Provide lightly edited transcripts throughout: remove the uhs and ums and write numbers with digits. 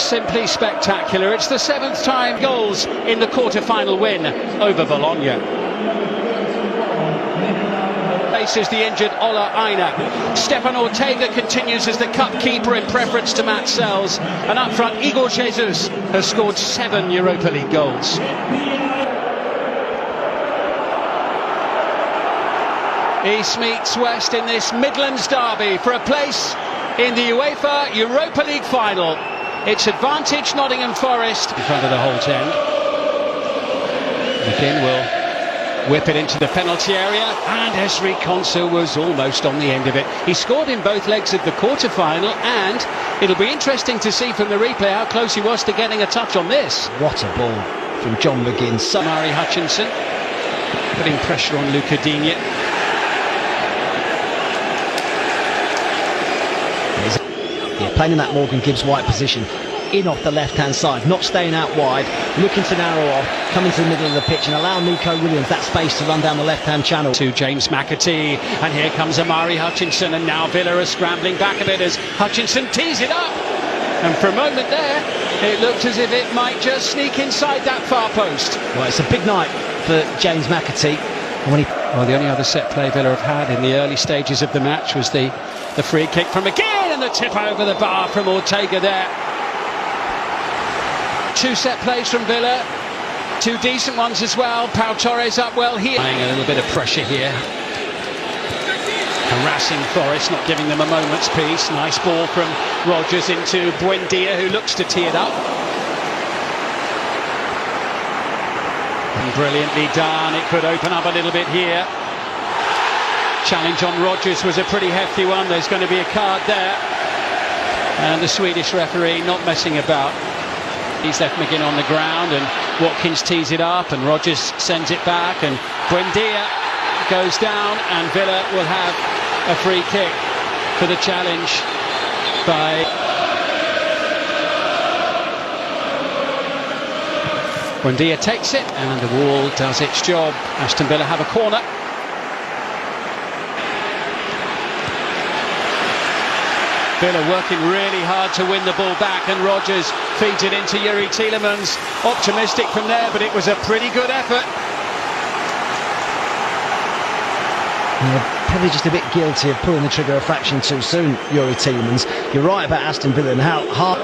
simply spectacular. It's the 7th time goals in the quarter-final win over Bologna. Faces the injured Ola Aina. Stefan Ortega continues as the cup keeper in preference to Matt Sells. And up front, Igor Jesus has scored 7 Europa League goals. East meets West in this Midlands derby for a place in the UEFA Europa League final. It's advantage Nottingham Forest in front of the Holt end. McGinn will whip it into the penalty area, and Esri Konsa was almost on the end of it. He scored in both legs of the quarter-final, and it'll be interesting to see from the replay how close he was to getting a touch on this. What a ball from John McGinn. Mari Hutchinson putting pressure on Luca Digne. Yeah, playing in that Morgan Gibbs-White position, in off the left-hand side, not staying out wide, looking to narrow off, coming to the middle of the pitch and allow Nico Williams that space to run down the left-hand channel. To James McAtee, and here comes Amari Hutchinson, and now Villa are scrambling back a bit as Hutchinson tees it up. And for a moment there, it looked as if it might just sneak inside that far post. Well, it's a big night for James McAtee. Well, the only other set play Villa have had in the early stages of the match was the free kick from McGinn, and the tip over the bar from Ortega there. 2 set plays from Villa, 2 decent ones as well. Pau Torres up well here. Applying a little bit of pressure here. Harassing Forest, not giving them a moment's peace. Nice ball from Rodgers into Buendia, who looks to tee it up. And brilliantly done. It could open up a little bit here. Challenge on Rodgers was a pretty hefty one. There's going to be a card there. And the Swedish referee not messing about. He's left McGinn on the ground, and Watkins tees it up, and Rodgers sends it back, and Buendia goes down, and Villa will have a free kick for the challenge by Buendia. Takes it, and the wall does its job. Aston Villa have a corner. Villa working really hard to win the ball back, and Rodgers feeds it into Yuri Tielemans. Optimistic from there, but it was a pretty good effort. Yeah, probably just a bit guilty of pulling the trigger a fraction too soon, Yuri Tielemans. You're right about Aston Villa and how hard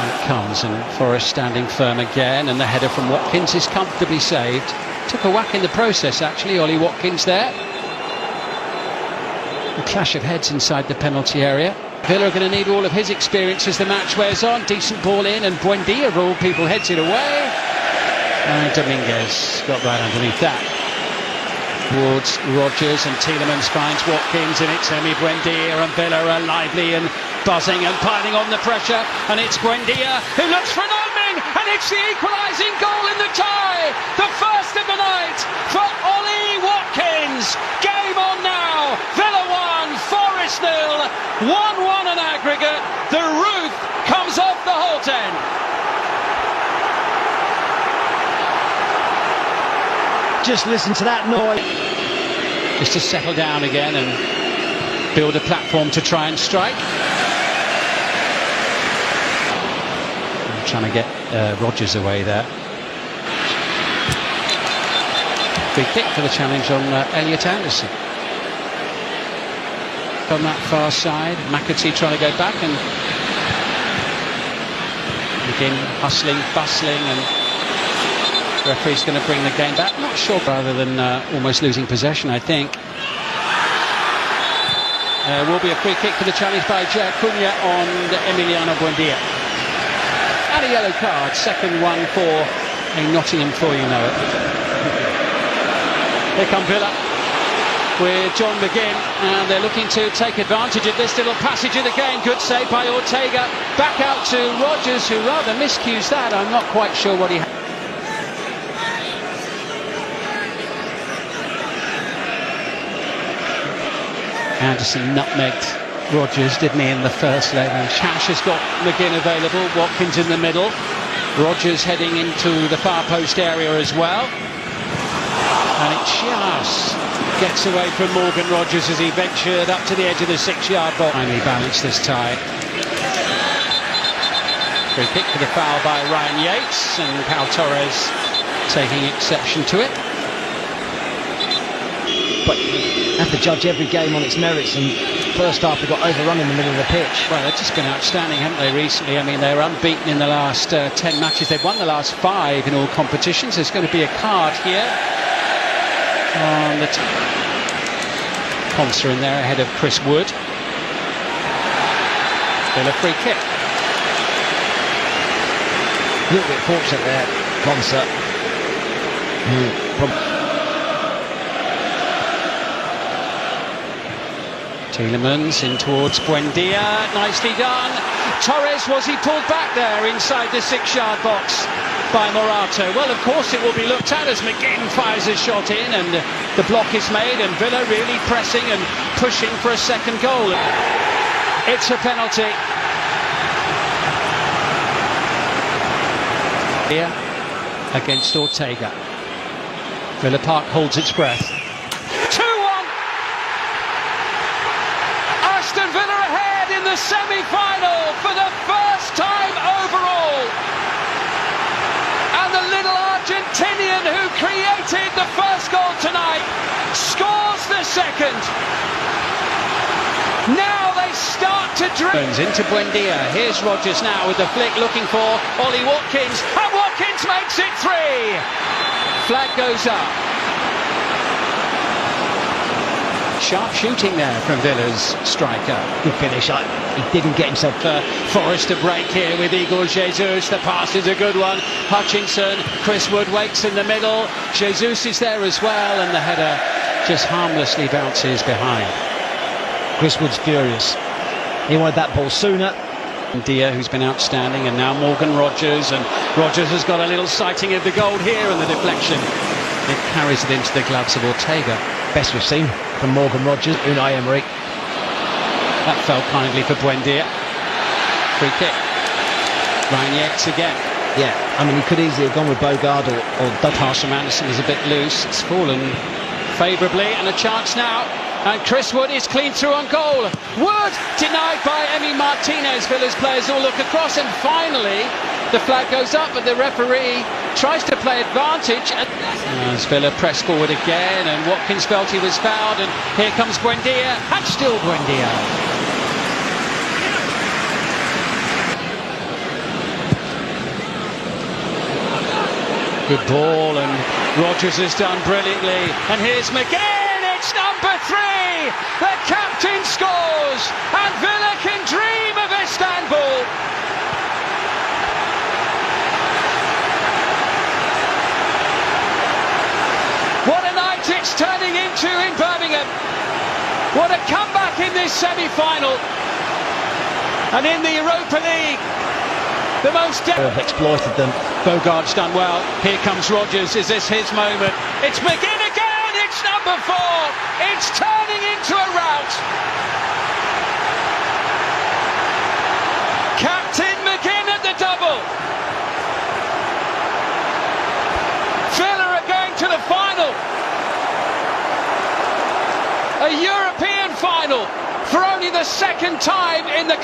it comes, and Forest standing firm again, and the header from Watkins is comfortably saved. Took a whack in the process, actually, Ollie Watkins there. A clash of heads inside the penalty area. Villa are going to need all of his experience as the match wears on. Decent ball in, and Buendia of all people heads it away. And Dominguez got right underneath that. Towards Rodgers, and Tielemans finds Watkins, and it's Buendia, and Villa are lively and buzzing and piling on the pressure. And it's Buendia who looks for an opening, and it's the equalising goal in the tie. The first of the night for Ollie Watkins. Game on now. Villa 1, Forest 0, 1-1 an aggregate. The roof comes off the Holt end. just listen to that noise. Just to settle down again and build a platform to try and strike. I'm trying to get Rodgers away there. Free kick for the challenge on Elliot Anderson. On that far side, McAtee trying to go back and again hustling, bustling, and the referee's going to bring the game back. Not sure, rather than almost losing possession, I think. Will be a free kick for the challenge by Cunha on Emiliano Buendia. And a yellow card, second one for a Nottingham before you know it. Here come Villa with John McGinn, and they're looking to take advantage of this little passage of the game. Good save by Ortega. Back out to Rodgers, who rather miscues that. I'm not quite sure what he had. Anderson nutmegged Rodgers, didn't he, in the first leg? And Cash has got McGinn available, Watkins in the middle, Rodgers heading into the far post area as well. And it just gets away from Morgan Rodgers as he ventured up to the edge of the 6-yard box. Finally balanced this tie. Free kick for the foul by Ryan Yates, and Pau Torres taking exception to it. But you have to judge every game on its merits, and first half they got overrun in the middle of the pitch. Well, they've just been outstanding, haven't they, recently? I mean, they were unbeaten in the last 10 matches. They've won the last 5 in all competitions. There's going to be a card here on the Conser in there ahead of Chris Wood. Still a free kick. A little bit fortunate there, Conser. Tielemans in towards Buendia, nicely done. Torres, was he pulled back there inside the 6-yard box by Morato? Well, of course it will be looked at as McGinn fires a shot in, and the block is made, and Villa really pressing and pushing for a second goal. It's a penalty. Here against Ortega. Villa Park holds its breath. 2-1! Aston Villa ahead in the semi-final for the first time overall. And the little Argentinian who created the first goal tonight scores the second. Now they start to drive. Into Buendia. Here's Rodgers now with the flick, looking for Ollie Watkins, and Watkins makes it 3. Flag goes up. Sharp shooting there from Villa's striker. Good finish. He didn't get himself. Forrest to break here with Igor Jesus. The pass is a good one. Hutchinson, Chris Wood waits in the middle. Jesus is there as well, and the header just harmlessly bounces behind. Chris Wood's furious. He wanted that ball sooner. Dia, who's been outstanding, and now Morgan Rodgers, and Rodgers has got a little sighting of the goal here, and the deflection, it carries it into the gloves of Ortega. Best we've seen from Morgan Rodgers. Unai Emery. That fell kindly for Buendia. Free kick. Ryan Yates again. Yeah, I mean, he could easily have gone with Bogard or The pass from Anderson is a bit loose. It's fallen favourably, and a chance now. And Chris Wood is clean through on goal. Wood denied by Emi Martinez. Villa's players all look across, and finally the flag goes up, but the referee tries to play advantage. As Villa press forward again, and Watkins felt he was fouled, and here comes Buendia, and still Buendia. Good ball, and Rodgers has done brilliantly. And here's McGinn, it's number 3! The captain scores, and Villa can dream of Istanbul. What a night it's turning into in Birmingham. What a comeback in this semi-final. And in the Europa League, the most exploited them. Bogard's done well. Here comes Rodgers. Is this his moment? It's McGinn again. It's number 4. It's turning into a rout. Captain McGinn at the double. Villa are going to the final. A European final for only the second time in the